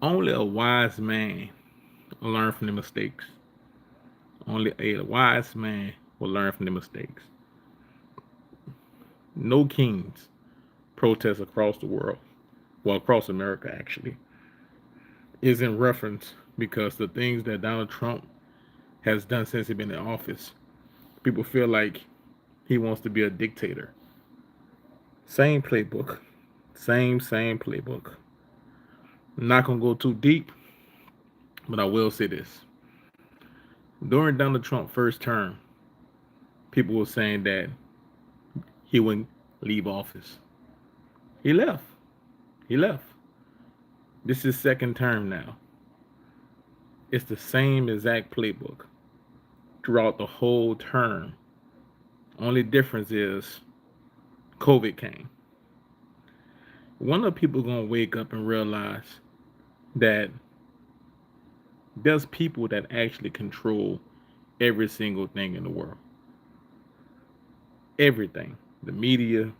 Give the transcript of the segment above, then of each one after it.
Only a wise man will learn from the mistakes. Only a wise man will learn from the mistakes. No kings protest across the world, well, across America actually, is in reference because the things that Donald Trump has done since he's been in office, people feel like he wants to be a dictator. Same playbook. Same playbook. I'm not gonna go too deep, but I will say this. During Donald Trump's first term, people were saying that he wouldn't leave office. He left. He left. This is second term now. It's the same exact playbook throughout the whole term. Only difference is COVID came. One of the people gonna wake up and realize that there's people that actually control every single thing in the world. Everything. The media,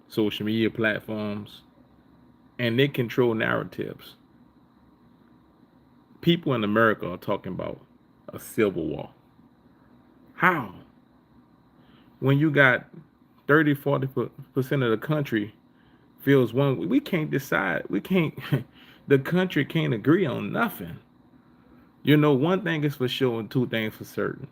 social media platforms, and they control narratives. People in America are talking about a civil war. How? When you got 30, 40% of the country feels one, we can't decide. We can't, the country can't agree on nothing. You know, one thing is for sure and two things for certain.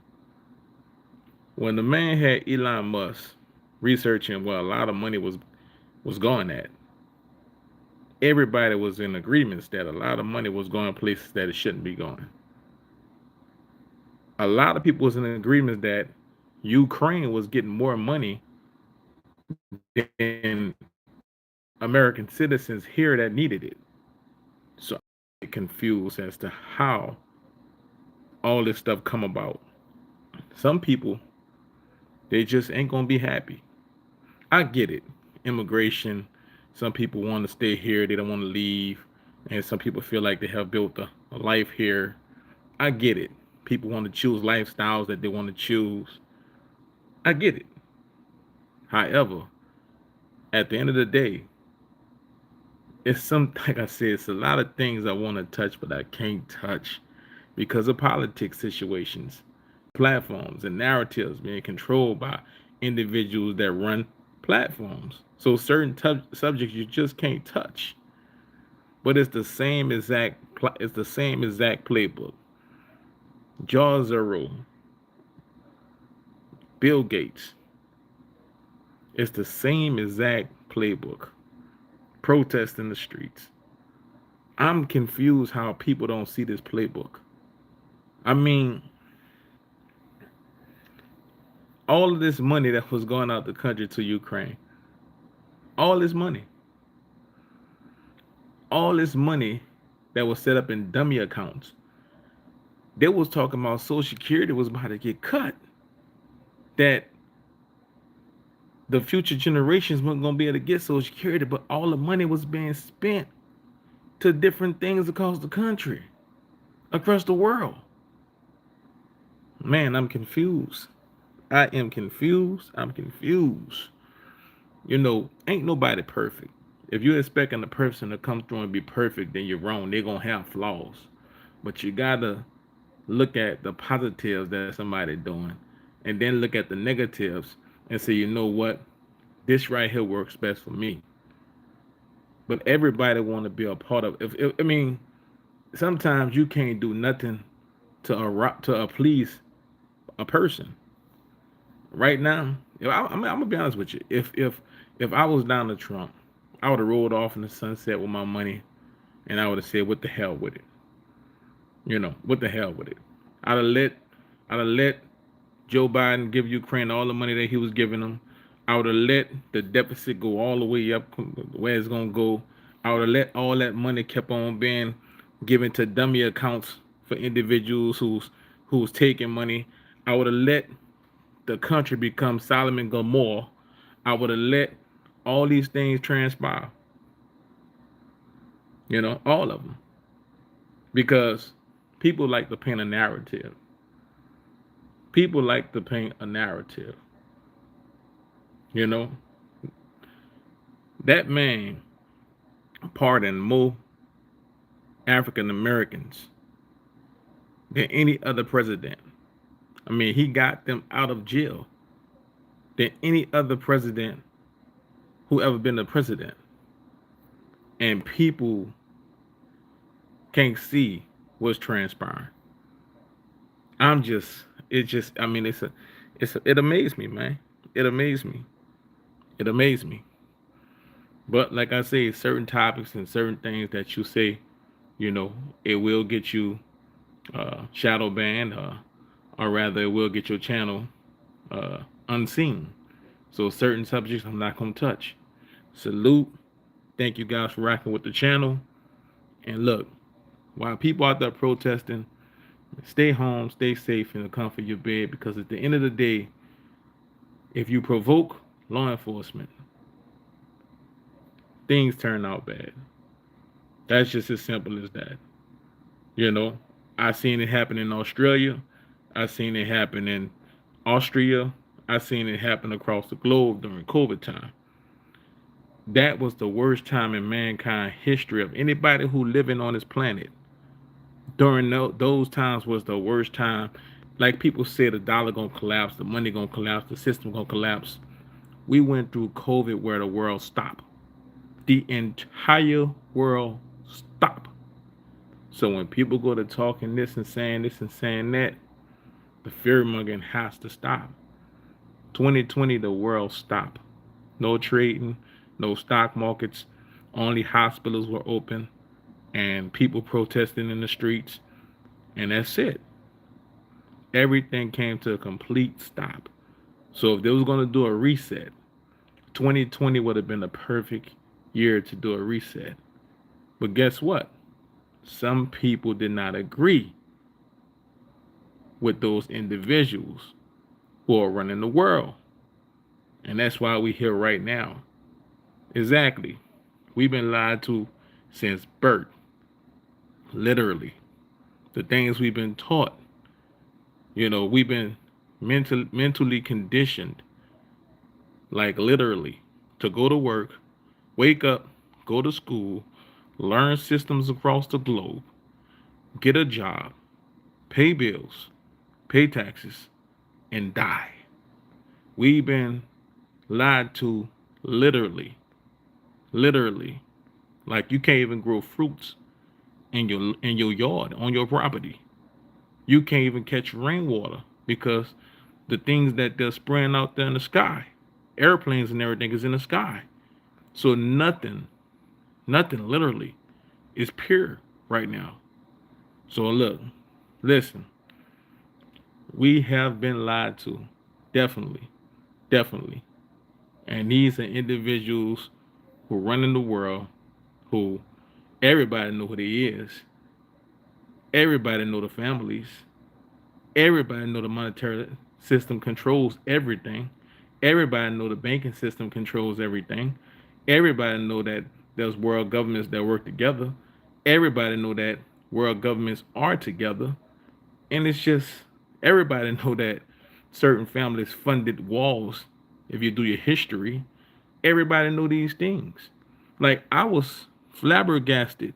When the man had Elon Musk researching where a lot of money was going at, everybody was in agreements that a lot of money was going places that it shouldn't be going. A lot of people was in agreement that Ukraine was getting more money than American citizens here that needed it. So I get confused as to how all this stuff come about. Some people, they just ain't gonna be happy. I get it. Immigration, some people want to stay here, they don't want to leave. And some people feel like they have built a life here. I get it. People want to choose lifestyles that they want to choose. I get it. However, at the end of the day, it's some, like I said, it's a lot of things I want to touch, but I can't touch because of politics situations, platforms, and narratives being controlled by individuals that run platforms. So certain subjects you just can't touch. But it's the same exact playbook. Jaw Zero, Bill Gates. It's the same exact playbook. Protest in the streets. I'm confused how people don't see this playbook. I mean, all of this money that was going out the country to Ukraine, all this money, all this money that was set up in dummy accounts, they was talking about Social Security was about to get cut. That the future generations weren't going to be able to get Social Security, but all the money was being spent to different things across the country, across the world. Man, I'm confused. I am confused. I'm confused. You know, ain't nobody perfect. If you're expecting a person to come through and be perfect, then you're wrong. They're going to have flaws. But you got to look at the positives that somebody doing and then look at the negatives and say, you know what? This right here works best for me. But everybody want to be a part of. If I mean, sometimes you can't do nothing to please a person. Right now, I'm gonna be honest with you. If I was Donald Trump, I would have rolled off in the sunset with my money, and I would have said, "What the hell with it?" You know, what the hell with it? I'd have let I'd have let Joe Biden give Ukraine all the money that he was giving them. I would have let the deficit go all the way up where it's gonna go. I would have let all that money kept on being given to dummy accounts for individuals who's taking money. I would have let the country become Solomon and Gomorrah. I would have let all these things transpire. You know, all of them, because people like to paint a narrative. People like to paint a narrative. You know, that man pardoned more. African Americans than any other president. I mean, he got them out of jail than any other president who ever been a president. And people can't see what's transpiring. I'm just, it just, I mean, it amazed me, man. It amazed me. It amazed me. But like I say, certain topics and certain things that you say, you know, it will get you shadow banned, or rather, it will get your channel unseen. So certain subjects I'm not gonna touch. Salute. Thank you guys for rocking with the channel. And look, while people out there protesting, stay home, stay safe in the comfort of your bed, because at the end of the day, if you provoke law enforcement, things turn out bad. That's just as simple as that. You know, I seen it happen in Australia. I seen it happen in Austria. I seen it happen across the globe during COVID time. That was the worst time in mankind history of anybody who living on this planet. During those times was the worst time. Like people say, the dollar gonna collapse, the money gonna collapse, the system gonna collapse. We went through COVID where the world stopped. The entire world stopped. So when people go to talking this and saying that, the fear mongering has to stop. 2020, the world stopped. No trading, no stock markets. Only hospitals were open and people protesting in the streets. And that's it. Everything came to a complete stop. So if they was going to do a reset, 2020 would have been a perfect year to do a reset. But guess what? Some people did not agree with those individuals who are running the world. And that's why we're here right now. Exactly. We've been lied to since birth. Literally. The things we've been taught. You know, we've been mentally conditioned, like literally, to go to work, wake up, go to school, learn systems across the globe, get a job, pay bills, pay taxes, and die. We've been lied to literally, literally. Like you can't even grow fruits in your yard on your property. You can't even catch rainwater because the things that they're spraying out there in the sky, airplanes and everything is in the sky. So nothing literally is pure right now. So look, listen, we have been lied to. Definitely, definitely. And these are individuals who run in the world, who everybody know who they is. Everybody know the families. Everybody know the monetary system controls everything. Everybody know the banking system controls everything. Everybody know that there's world governments that work together. Everybody know that world governments are together. And it's just everybody know that certain families funded walls. If you do your history, everybody know these things. Like I was flabbergasted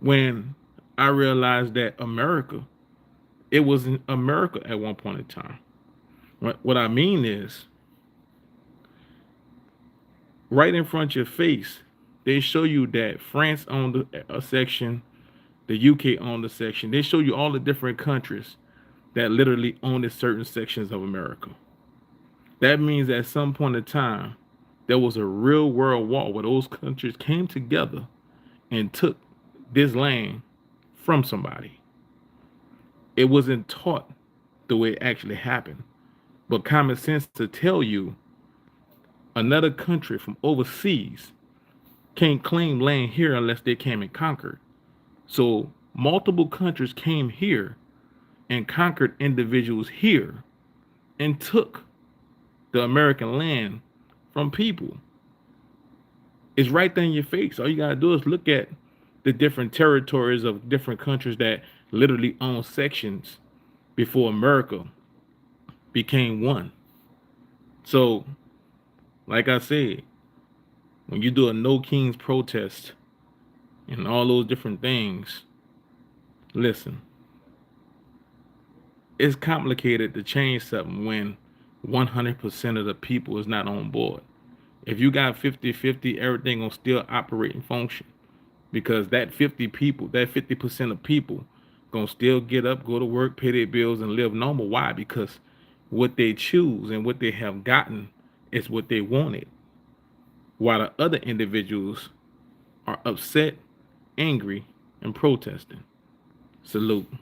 when I realized that it was in America at one point in time. What I mean is, right in front of your face, they show you that France owned a section, the UK owned a section. They show you all the different countries that literally owned certain sections of America. That means at some point in time, there was a real world war where those countries came together and took this land from somebody. It wasn't taught the way it actually happened. But common sense to tell you another country from overseas can't claim land here unless they came and conquered. So multiple countries came here and conquered individuals here and took the American land from people. It's right there in your face. All you gotta do is look at the different territories of different countries that literally own sections before America became one. So, like I said, when you do a no kings protest, and all those different things. Listen, it's complicated to change something when 100% of the people is not on board. If you got 50-50, everything will still operate and function because that 50 people, that 50% of people gonna still get up, go to work, pay their bills, and live normal. Why? Because what they choose and what they have gotten is what they wanted, while the other individuals are upset, angry, and protesting. Salute.